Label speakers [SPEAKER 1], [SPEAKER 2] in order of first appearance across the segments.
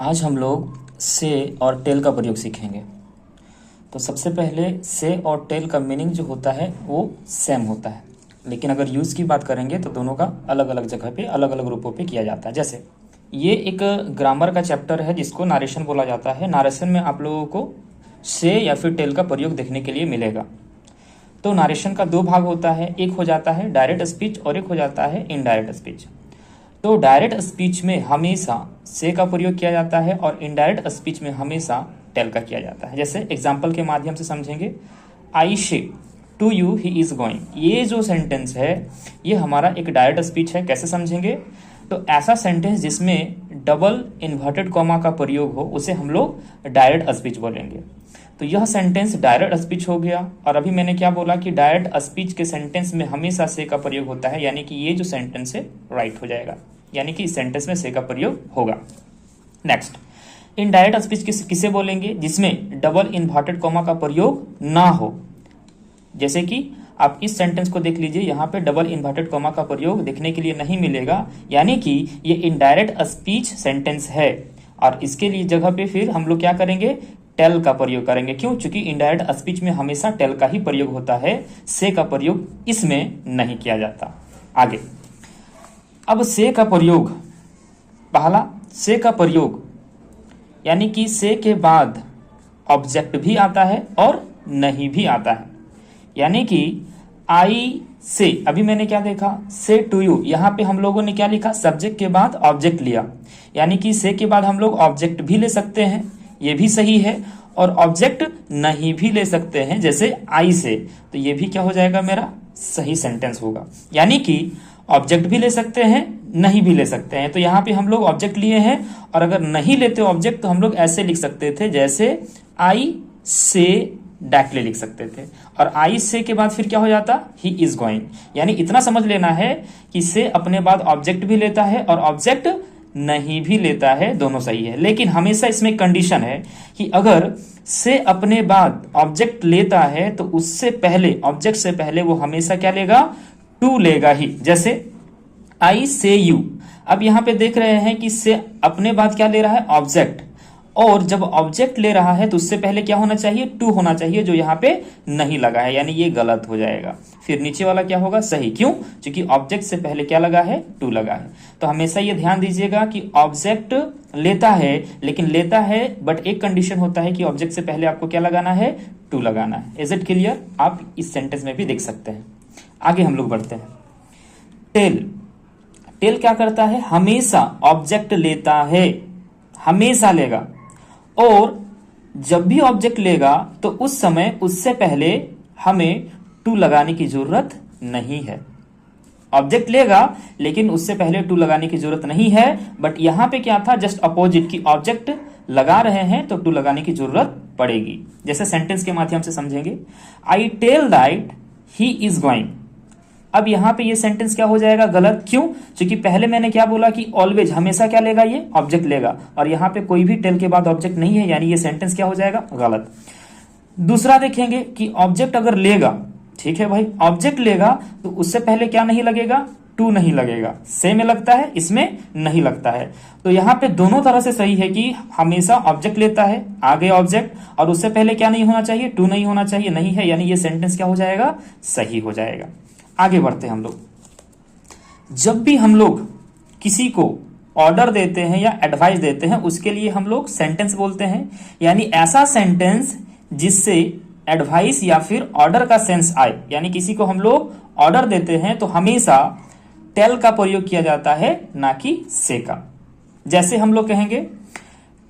[SPEAKER 1] आज हम लोग से और टेल का प्रयोग सीखेंगे। तो सबसे पहले से और टेल का मीनिंग जो होता है वो सेम होता है, लेकिन अगर यूज़ की बात करेंगे तो दोनों का अलग अलग जगह पे अलग अलग रूपों पे किया जाता है। जैसे ये एक ग्रामर का चैप्टर है जिसको नारेशन बोला जाता है। नारेशन में आप लोगों को से या फिर टेल का प्रयोग देखने के लिए मिलेगा। तो नारेशन का दो भाग होता है, एक हो जाता है डायरेक्ट स्पीच और एक हो जाता है इनडायरेक्ट स्पीच। तो डायरेक्ट स्पीच में हमेशा से का प्रयोग किया जाता है और इनडायरेक्ट स्पीच में हमेशा टेल का किया जाता है। जैसे एग्जाम्पल के माध्यम से समझेंगे, I said to you he is going. ये जो सेंटेंस है ये हमारा एक डायरेक्ट स्पीच है। कैसे समझेंगे? तो ऐसा सेंटेंस जिसमें डबल इन्वर्टेड कॉमा का प्रयोग हो उसे हम लोग डायरेक्ट स्पीच बोलेंगे। तो यह सेंटेंस डायरेक्ट स्पीच हो गया। और अभी मैंने क्या बोला कि डायरेक्ट स्पीच के सेंटेंस में हमेशा से का प्रयोग होता है, यानी कि ये जो सेंटेंस है राइट हो जाएगा, यानी कि इस सेंटेंस में से का प्रयोग होगा। नेक्स्ट, इनडायरेक्ट स्पीच किसे बोलेंगे? जिसमें डबल इन्वर्टेड कॉमा का प्रयोग ना हो। जैसे कि आप इस सेंटेंस को देख लीजिए, यहाँ पे डबल इन्वर्टेड कॉमा का प्रयोग देखने के लिए नहीं मिलेगा, यानी कि ये इनडायरेक्ट स्पीच सेंटेंस है। और इसके लिए जगह पे फिर हम लोग क्या करेंगे? टेल का प्रयोग करेंगे। क्यों? चूंकि इनडायरेक्ट स्पीच में हमेशा टेल का ही प्रयोग होता है, से का प्रयोग इसमें नहीं किया जाता। आगे, अब से का प्रयोग, पहला से का प्रयोग यानी कि से के बाद ऑब्जेक्ट भी आता है और नहीं भी आता है। यानी कि आई से, अभी मैंने क्या देखा? से टू यू, यहां पे हम लोगों ने क्या लिखा? सब्जेक्ट के बाद ऑब्जेक्ट लिया, यानी कि से के बाद हम लोग ऑब्जेक्ट भी ले सकते हैं, ये भी सही है, और ऑब्जेक्ट नहीं भी ले सकते हैं जैसे आई से, तो ये भी क्या हो जाएगा? मेरा सही सेंटेंस होगा। यानी कि ऑब्जेक्ट भी ले सकते हैं, नहीं भी ले सकते हैं। तो यहाँ पे हम लोग ऑब्जेक्ट लिए हैं, और अगर नहीं लेते ऑब्जेक्ट तो हम लोग ऐसे लिख सकते थे, जैसे आई से डायरेक्टली लिख सकते थे। और आई से के बाद फिर क्या हो जाता? ही इज गोइंग। यानी इतना समझ लेना है कि से अपने बाद ऑब्जेक्ट भी लेता है और ऑब्जेक्ट नहीं भी लेता है, दोनों सही है। लेकिन हमेशा इसमें कंडीशन है कि अगर से अपने बाद ऑब्जेक्ट लेता है तो उससे पहले, ऑब्जेक्ट से पहले वो हमेशा क्या लेगा? टू लेगा ही। जैसे आई से यू, अब यहां पे देख रहे हैं कि से अपने बाद क्या ले रहा है? ऑब्जेक्ट। और जब ऑब्जेक्ट ले रहा है तो उससे पहले क्या होना चाहिए? टू होना चाहिए, जो यहाँ पे नहीं लगा है, यानी ये गलत हो जाएगा। फिर नीचे वाला क्या होगा? सही। क्यों? क्योंकि ऑब्जेक्ट से पहले क्या लगा है? टू लगा है। तो हमेशा ये ध्यान दीजिएगा कि ऑब्जेक्ट लेता है, लेकिन लेता है बट एक कंडीशन होता है कि ऑब्जेक्ट से पहले आपको क्या लगाना है? टू लगाना है। Is it clear? आप इस सेंटेंस में भी देख सकते हैं। आगे हम लोग बढ़ते हैं। टेल, टेल क्या करता है? हमेशा ऑब्जेक्ट लेता है, हमेशा लेगा। और जब भी ऑब्जेक्ट लेगा तो उस समय उससे पहले हमें टू लगाने की जरूरत नहीं है। ऑब्जेक्ट लेगा लेकिन उससे पहले टू लगाने की जरूरत नहीं है। बट यहां पे क्या था? जस्ट अपोजिट, की ऑब्जेक्ट लगा रहे हैं तो टू लगाने की जरूरत पड़ेगी। जैसे सेंटेंस के माध्यम से समझेंगे, I tell that he is going. अब यहां पे ये सेंटेंस क्या हो जाएगा? गलत। क्यों? क्योंकि पहले मैंने क्या बोला कि ऑलवेज, हमेशा क्या लेगा? ये ऑब्जेक्ट लेगा, और यहां पे कोई भी टेल के बाद ऑब्जेक्ट नहीं है, यानी ये सेंटेंस क्या हो जाएगा? गलत। दूसरा देखेंगे कि ऑब्जेक्ट अगर लेगा, ठीक है भाई, ऑब्जेक्ट लेगा तो उससे पहले क्या नहीं लगेगा? टू नहीं लगेगा। से में लगता है, इसमें नहीं लगता है। तो यहां पे दोनों तरह से सही है कि हमेशा ऑब्जेक्ट लेता है, आगे ऑब्जेक्ट, और उससे पहले क्या नहीं होना चाहिए? टू नहीं होना चाहिए, नहीं है, यानी ये सेंटेंस क्या हो जाएगा? सही हो जाएगा। आगे बढ़ते हैं हम लोग। जब भी हम लोग किसी को ऑर्डर देते हैं या एडवाइस देते हैं, उसके लिए हम लोग सेंटेंस बोलते हैं। यानी ऐसा सेंटेंस जिससे एडवाइस या फिर ऑर्डर का सेंस आए, यानी किसी को हम लोग ऑर्डर देते हैं तो हमेशा टेल का प्रयोग किया जाता है, ना कि से का। जैसे हम लोग कहेंगे,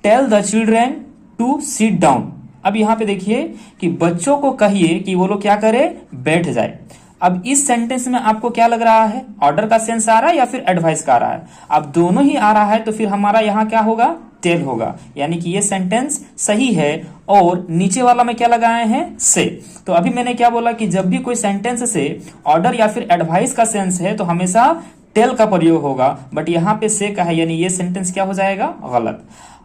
[SPEAKER 1] tell the children to sit down. अब यहां पे देखिए कि बच्चों को कहिए कि वो लोग क्या करे? बैठ जाए। अब इस सेंटेंस में आपको क्या लग रहा है? ऑर्डर का सेंस आ रहा है या फिर एडवाइस का आ रहा है? अब दोनों ही आ रहा है, तो फिर हमारा यहां क्या होगा? टेल होगा। यानी कि ये सेंटेंस सही है। और नीचे वाला में क्या लगाए हैं? से। तो अभी मैंने क्या बोला कि जब भी कोई सेंटेंस से ऑर्डर या फिर एडवाइस का सेंस है तो हमेशा टेल का प्रयोग होगा, बट यहां पे से का है, यानी ये सेंटेंस क्या हो जाएगा? गलत।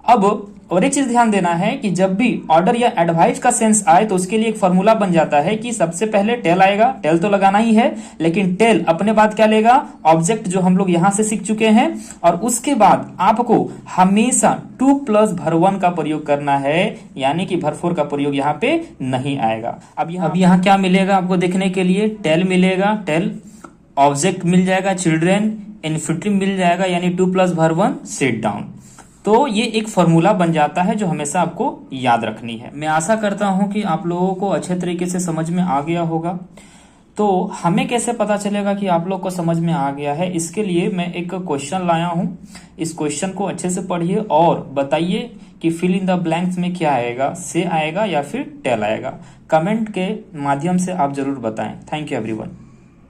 [SPEAKER 1] अब और एक चीज ध्यान देना है कि जब भी ऑर्डर या एडवाइस का सेंस आए तो उसके लिए एक फॉर्मूला बन जाता है कि सबसे पहले टेल आएगा, टेल तो लगाना ही है, लेकिन टेल अपने बाद क्या लेगा, ऑब्जेक्ट जो हम लोग यहां से सीख चुके हैं, और उसके बाद आपको हमेशा 2 प्लस भर 1 का प्रयोग करना है, यानी कि भर 4 का प्रयोग यहाँ पे नहीं आएगा। अब यहाँ क्या मिलेगा आपको देखने के लिए, टेल मिलेगा, टेल ऑब्जेक्ट मिल जाएगा चिल्ड्रेन, इन्फिनिटिव मिल जाएगा यानी 2 प्लस भर 1 सिट डाउन। तो ये एक फॉर्मूला बन जाता है जो हमेशा आपको याद रखनी है। मैं आशा करता हूं कि आप लोगों को अच्छे तरीके से समझ में आ गया होगा। तो हमें कैसे पता चलेगा कि आप लोग को समझ में आ गया है, इसके लिए मैं एक क्वेश्चन लाया हूं। इस क्वेश्चन को अच्छे से पढ़िए और बताइए कि फिल इन द ब्लैंक्स में क्या आएगा, से आएगा या फिर टेल आएगा। कमेंट के माध्यम से आप जरूर बताएं। Thank you everyone.